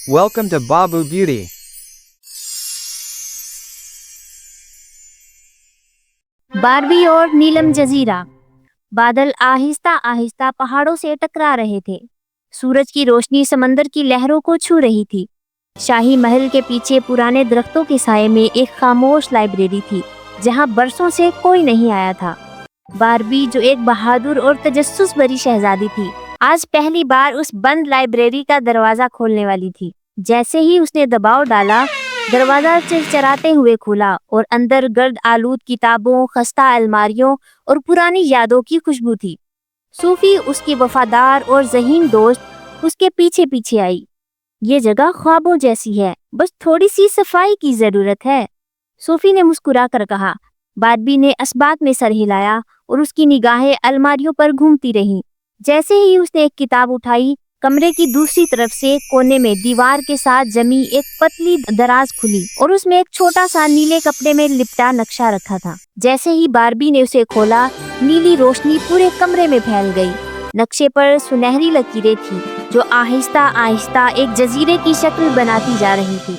Welcome to Babu Beauty. Barbie और नीलम जजीरा। बादल आहिस्ता आहिस्ता पहाड़ों से टकरा रहे थे। सूरज की रोशनी समंदर की लहरों को छू रही थी। शाही महल के पीछे पुराने दरख्तों के साये में एक खामोश लाइब्रेरी थी, जहां बरसों से कोई नहीं आया था। बारबी, जो एक बहादुर और तजस्सुस भरी शहजादी थी, आज पहली बार उस बंद लाइब्रेरी का दरवाजा खोलने वाली थी। जैसे ही उसने दबाव डाला, दरवाजा चिरचिराते हुए खुला और अंदर गर्द आलूद किताबों, खस्ता अलमारियों और पुरानी यादों की खुशबू थी। सूफी, उसकी वफादार और ज़हीन दोस्त, उसके पीछे पीछे आई। ये जगह ख्वाबों जैसी है, बस थोड़ी सी सफाई की जरूरत है, सूफी ने मुस्कुरा कर कहा। बारबी ने असबात में सर हिलाया और उसकी निगाहें अलमारियों पर घूमती रहीं। जैसे ही उसने एक किताब उठाई, कमरे की दूसरी तरफ से कोने में दीवार के साथ जमी एक पतली दराज खुली और उसमें एक छोटा सा नीले कपड़े में लिपटा नक्शा रखा था। जैसे ही बारबी ने उसे खोला, नीली रोशनी पूरे कमरे में फैल गई। नक्शे पर सुनहरी लकीरें थी, जो आहिस्ता आहिस्ता एक जजीरे की शक्ल बनाती जा रही थी।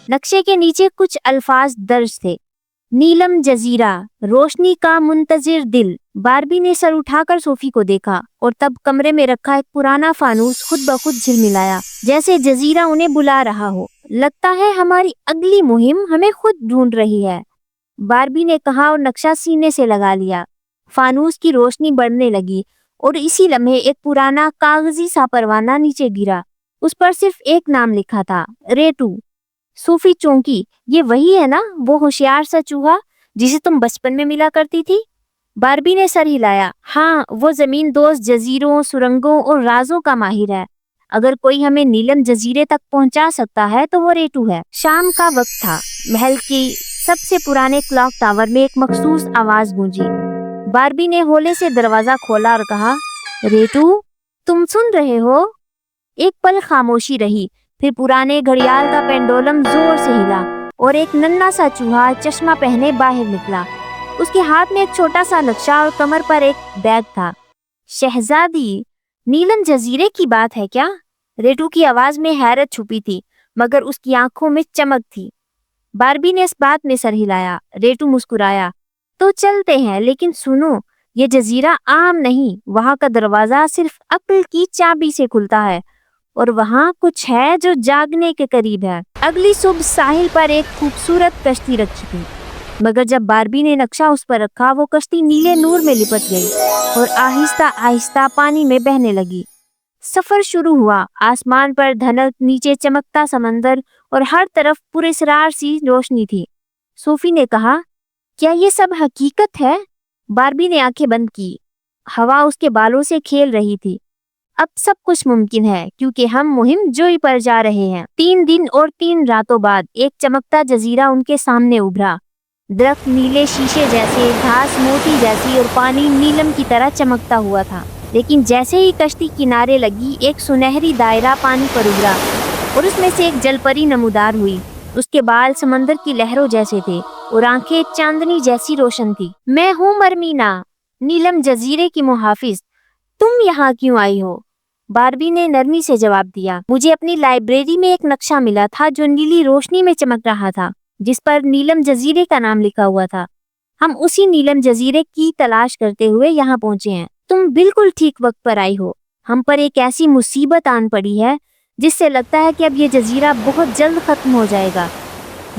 नक्शे के नीचे कुछ अल्फाज दर्ज थे। नीलम जजीरा, रोशनी का मुंतजिर दिल। बारबी ने सर उठाकर सोफी को देखा और तब कमरे में रखा एक पुराना फानूस खुद ब खुद झिलमिलाया, जैसे जजीरा उन्हें बुला रहा हो। लगता है हमारी अगली मुहिम हमें खुद ढूंढ रही है, बारबी ने कहा और नक्शा सीने से लगा लिया। फानूस की रोशनी बढ़ने लगी और इसी लम्हे एक पुराना कागजी सा परवाना नीचे गिरा। उस पर सिर्फ एक नाम लिखा था, रेटू। सूफी चौंकी। ये वही है ना, वो होशियार सा चूहा जिसे तुम बचपन में मिला करती थी? बारबी ने सर हिलाया। हाँ, वो जमीन दोस्त, जजीरों, सुरंगों और राजों का माहिर है। अगर कोई हमें नीलम जजीरे तक पहुंचा सकता है तो वो रेटू है। शाम का वक्त था। महल की सबसे पुराने क्लॉक टावर में एक मखसूस आवाज गूंजी। बारबी ने होले से दरवाजा खोला और कहा, रेटू, तुम सुन रहे हो? एक पल खामोशी रही, फिर पुराने घड़ियाल का पेंडुलम जोर से हिला और एक नन्हा सा चूहा चश्मा पहने बाहर निकला। उसके हाथ में एक छोटा सा नक्शा और कमर पर एक बैग था। शहजादी, नीलम जजीरे की बात है क्या? रेटू की आवाज में हैरत छुपी थी, मगर उसकी आंखों में चमक थी। बारबी ने इस बात में सर हिलाया। रेटू मुस्कुराया। तो चलते हैं, लेकिन सुनो, ये जजीरा आम नहीं। वहाँ का दरवाजा सिर्फ अक्ल की चाबी से खुलता है और वहाँ कुछ है जो जागने के करीब है। अगली सुबह साहिल पर एक खूबसूरत कश्ती रखी थी, मगर जब बारबी ने नक्शा उस पर रखा, वो कश्ती नीले नूर में लिपट गई और आहिस्ता आहिस्ता पानी में बहने लगी। सफर शुरू हुआ। आसमान पर धनक, नीचे चमकता समंदर और हर तरफ पुरस्कार सी रोशनी थी। सूफी ने कहा, क्या ये सब हकीकत है? बारबी ने आंखें बंद की। हवा उसके बालों से खेल रही थी। अब सब कुछ मुमकिन है, क्योंकि हम मुहिम जोई पर जा रहे हैं। 3 दिन और 3 रातों बाद एक चमकता जजीरा उनके सामने उभरा। दरख्त नीले शीशे जैसे, घास मोती जैसी और पानी नीलम की तरह चमकता हुआ था। लेकिन जैसे ही कश्ती किनारे लगी, एक सुनहरी दायरा पानी पर उभरा और उसमें से एक जलपरी नमूदार हुई। उसके बाल समंदर की लहरों जैसे थे और आंखें चांदनी जैसी रोशन थी। मैं हूँ मरमीना, नीलम जजीरे की मुहाफिज। तुम यहाँ क्यों आई हो? बारबी ने नरमी से जवाब दिया। मुझे अपनी लाइब्रेरी में एक नक्शा मिला था जो नीली रोशनी में चमक रहा था, जिस पर नीलम जजीरे का नाम लिखा हुआ था। हम उसी नीलम जजीरे की तलाश करते हुए यहाँ पहुँचे हैं। तुम बिल्कुल ठीक वक्त पर आई हो। हम पर एक ऐसी मुसीबत आन पड़ी है जिससे लगता है कि अब ये जजीरा बहुत जल्द खत्म हो जाएगा।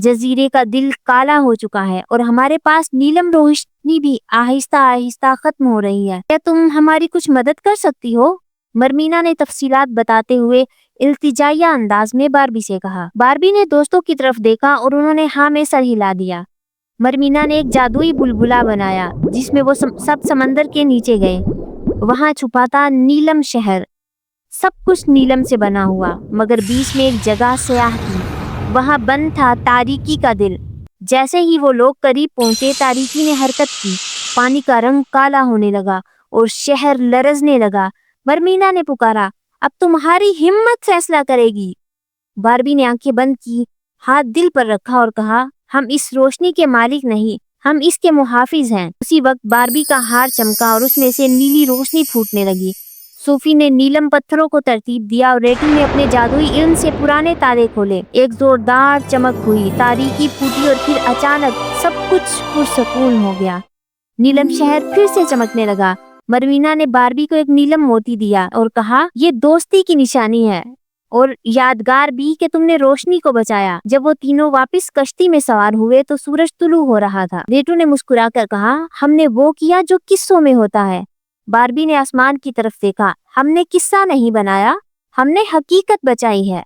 जजीरे का दिल काला हो चुका है और हमारे पास नीलम रोशनी भी आहिस्ता आहिस्ता खत्म हो रही है। क्या तुम हमारी कुछ मदद कर सकती हो? मरमीना ने तफसीलात बताते हुए इल्तिजाया अंदाज में बारबी से कहा। बारबी ने दोस्तों की तरफ देखा और उन्होंने हाँ में सर हिला दिया। मरमीना ने एक जादुई बुलबुला बनाया जिसमें वो सब समंदर के नीचे गए। वहाँ छुपा था नीलम शहर। सब कुछ नीलम से बना हुआ, मगर बीच में एक जगह स्याह थी। वहाँ बंद था तारीकी का दिल। जैसे ही वो लोग करीब पहुंचे, तारीकी ने हरकत की। पानी का रंग काला होने लगा और शहर लरजने लगा। मरमीना ने पुकारा, अब तुम्हारी हिम्मत फैसला करेगी। बारबी ने आंखें बंद की, हाथ दिल पर रखा और कहा, हम इस रोशनी के मालिक नहीं, हम इसके मुहाफिज हैं। उसी वक्त बारबी का हार चमका और उसमें से नीली रोशनी फूटने लगी। सूफी ने नीलम पत्थरों को तरतीब दिया और रेटू ने अपने जादुई इल्म से पुराने ताले खोले। एक जोरदार चमक हुई, तारीकी फूटी और फिर अचानक सब कुछ पुरसकून हो गया। नीलम शहर फिर से चमकने लगा। मरवीना ने बारबी को एक नीलम मोती दिया और कहा, ये दोस्ती की निशानी है और यादगार भी कि तुमने रोशनी को बचाया। जब वो तीनों वापस कश्ती में सवार हुए तो सूरज तुलू हो रहा था। रेटू ने मुस्कुराकर कहा, हमने वो किया जो किस्सों में होता है। बारबी ने आसमान की तरफ देखा, हमने किस्सा नहीं बनाया, हमने हकीकत बचाई है।